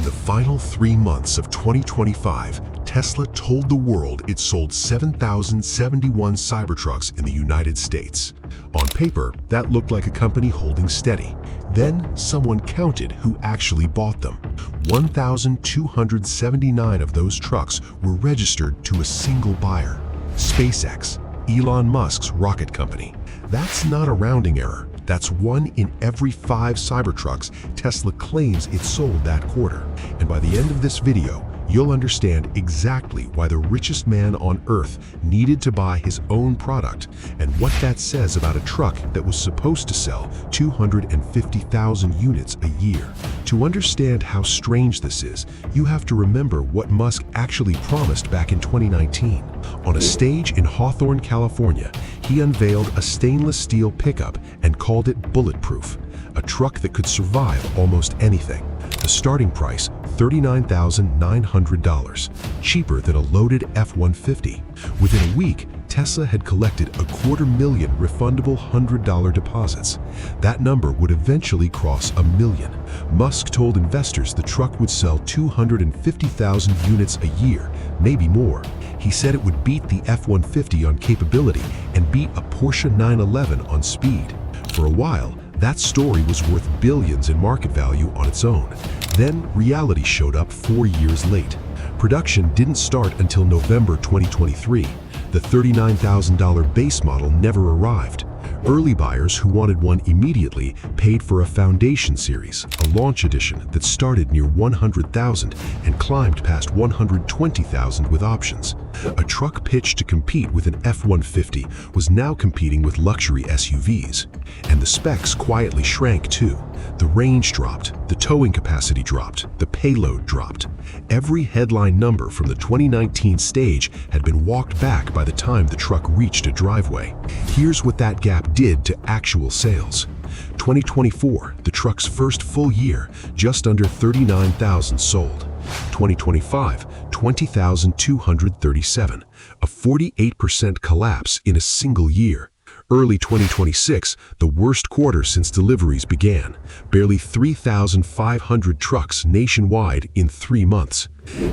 In the final 3 months of 2025, Tesla told the world it sold 7,071 Cybertrucks in the United States. On paper, that looked like a company holding steady. Then someone counted who actually bought them. 1,279 of those trucks were registered to a single buyer, SpaceX, Elon Musk's rocket company. That's not a rounding error. That's 1 in every 5 Cybertrucks Tesla claims it sold that quarter. And by the end of this video, you'll understand exactly why the richest man on Earth needed to buy his own product and what that says about a truck that was supposed to sell 250,000 units a year. To understand how strange this is, you have to remember what Musk actually promised back in 2019. On a stage in Hawthorne, California, he unveiled a stainless steel pickup and called it bulletproof, a truck that could survive almost anything. The starting price, $39,900, cheaper than a loaded F-150. Within a week, Tesla had collected $250,000 refundable $100 deposits. That number would eventually cross $1 million. Musk told investors the truck would sell 250,000 units a year, maybe more. He said it would beat the F-150 on capability and beat a Porsche 911 on speed. For a while, that story was worth billions in market value on its own. Then reality showed up 4 years late. Production didn't start until November 2023. The $39,000 base model never arrived. Early buyers who wanted one immediately paid for a Foundation Series, a launch edition that started near $100,000 and climbed past $120,000 with options. A truck pitched to compete with an F-150 was now competing with luxury SUVs. And the specs quietly shrank too. The range dropped, the towing capacity dropped, the payload dropped. Every headline number from the 2019 stage had been walked back by the time the truck reached a driveway. Here's what that gap did to actual sales. 2024, the truck's first full year, just under 39,000 sold. 2025, 20,237, a 48% collapse in a single year. Early 2026, the worst quarter since deliveries began, barely 3,500 trucks nationwide in 3 months.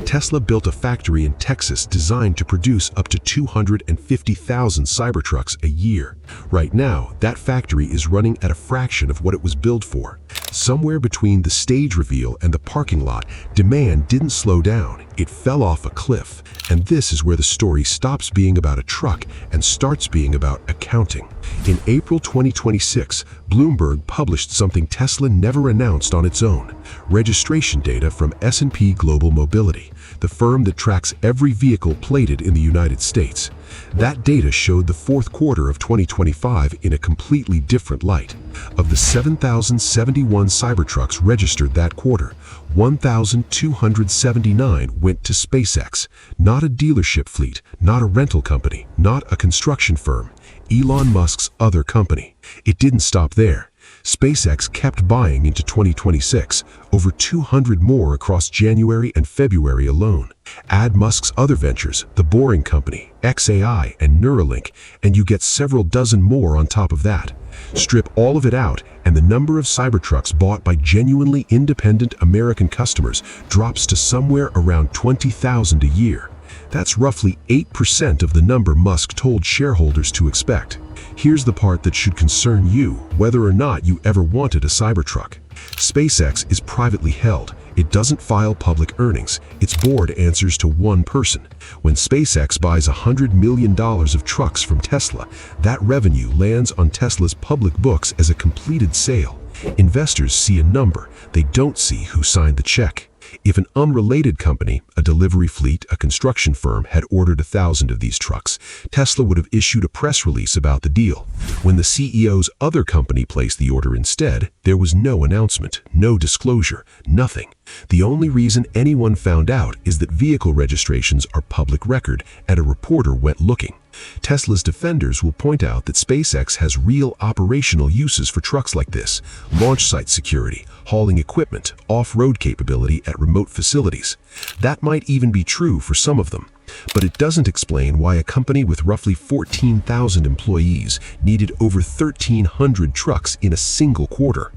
Tesla built a factory in Texas designed to produce up to 250,000 Cybertrucks a year. Right now, that factory is running at a fraction of what it was built for. Somewhere between the stage reveal and the parking lot, demand didn't slow down, it fell off a cliff. And this is where the story stops being about a truck and starts being about accounting. In April 2026, Bloomberg published something Tesla never announced on its own: registration data from S&P Global Mobility, the firm that tracks every vehicle plated in the United States. That data showed the fourth quarter of 2025 in a completely different light. Of the 7,071 Cybertrucks registered that quarter, 1,279 went to SpaceX, not a dealership fleet, not a rental company, not a construction firm, Elon Musk's other company. It didn't stop there. SpaceX kept buying into 2026, over 200 more across January and February alone. Add Musk's other ventures, the Boring Company, XAI, and Neuralink, and you get several dozen more on top of that. Strip all of it out, and the number of Cybertrucks bought by genuinely independent American customers drops to somewhere around 20,000 a year. That's roughly 8% of the number Musk told shareholders to expect. Here's the part that should concern you, whether or not you ever wanted a Cybertruck. SpaceX is privately held. It doesn't file public earnings. Its board answers to one person. When SpaceX buys $100 million of trucks from Tesla, that revenue lands on Tesla's public books as a completed sale. Investors see a number. They don't see who signed the check. If an unrelated company, a delivery fleet, a construction firm, had ordered 1,000 of these trucks, Tesla would have issued a press release about the deal. When the CEO's other company placed the order instead, there was no announcement, no disclosure, nothing. The only reason anyone found out is that vehicle registrations are public record and a reporter went looking. Tesla's defenders will point out that SpaceX has real operational uses for trucks like this: launch site security, hauling equipment, off-road capability at remote facilities. That might even be true for some of them. But it doesn't explain why a company with roughly 14,000 employees needed over 1,300 trucks in a single quarter.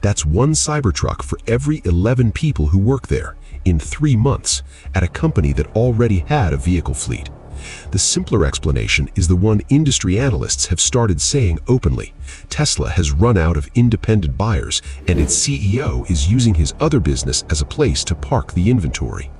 That's one Cybertruck for every 11 people who work there, in 3 months, at a company that already had a vehicle fleet. The simpler explanation is the one industry analysts have started saying openly. Tesla has run out of independent buyers, and its CEO is using his other business as a place to park the inventory.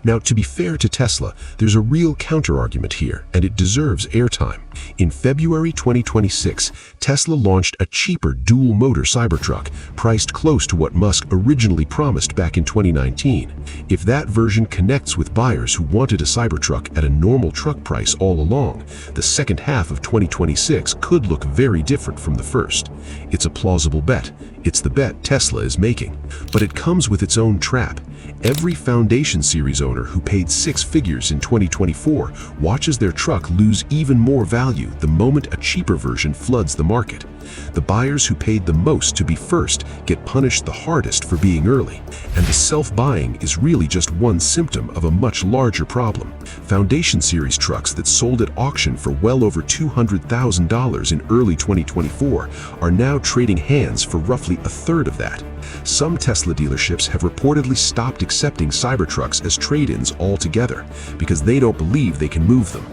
Now, to be fair to Tesla, there's a real counterargument here, and it deserves airtime. In February 2026, Tesla launched a cheaper dual-motor Cybertruck, priced close to what Musk originally promised back in 2019. If that version connects with buyers who wanted a Cybertruck at a normal truck price all along, the second half of 2026 could look very different from the first. It's a plausible bet. It's the bet Tesla is making. But it comes with its own trap. Every Foundation Series owner who paid 6 figures in 2024 watches their truck lose even more value the moment a cheaper version floods the market. The buyers who paid the most to be first get punished the hardest for being early, and the self-buying is really just one symptom of a much larger problem. Foundation Series trucks that sold at auction for well over $200,000 in early 2024 are now trading hands for roughly a third of that. Some Tesla dealerships have reportedly stopped accepting Cybertrucks as trade-ins altogether because they don't believe they can move them.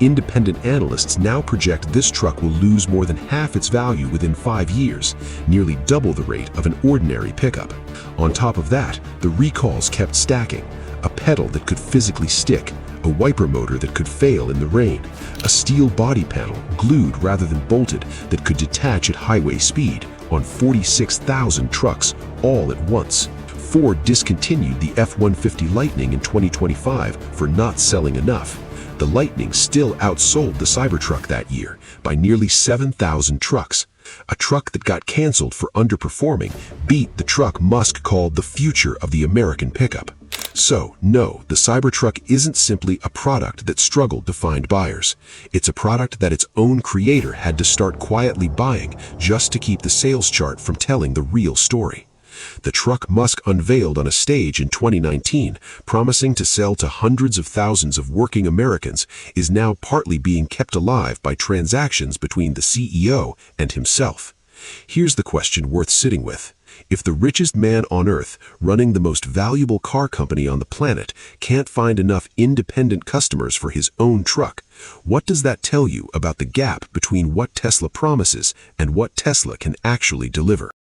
Independent analysts now project this truck will lose more than half its value within 5 years, nearly double the rate of an ordinary pickup. On top of that, the recalls kept stacking. A pedal that could physically stick, a wiper motor that could fail in the rain, a steel body panel, glued rather than bolted, that could detach at highway speed on 46,000 trucks all at once. Ford discontinued the F-150 Lightning in 2025 for not selling enough. The Lightning still outsold the Cybertruck that year by nearly 7,000 trucks. A truck that got canceled for underperforming beat the truck Musk called the future of the American pickup. So, no, the Cybertruck isn't simply a product that struggled to find buyers. It's a product that its own creator had to start quietly buying just to keep the sales chart from telling the real story. The truck Musk unveiled on a stage in 2019, promising to sell to hundreds of thousands of working Americans, is now partly being kept alive by transactions between the CEO and himself. Here's the question worth sitting with. If the richest man on Earth, running the most valuable car company on the planet, can't find enough independent customers for his own truck, what does that tell you about the gap between what Tesla promises and what Tesla can actually deliver?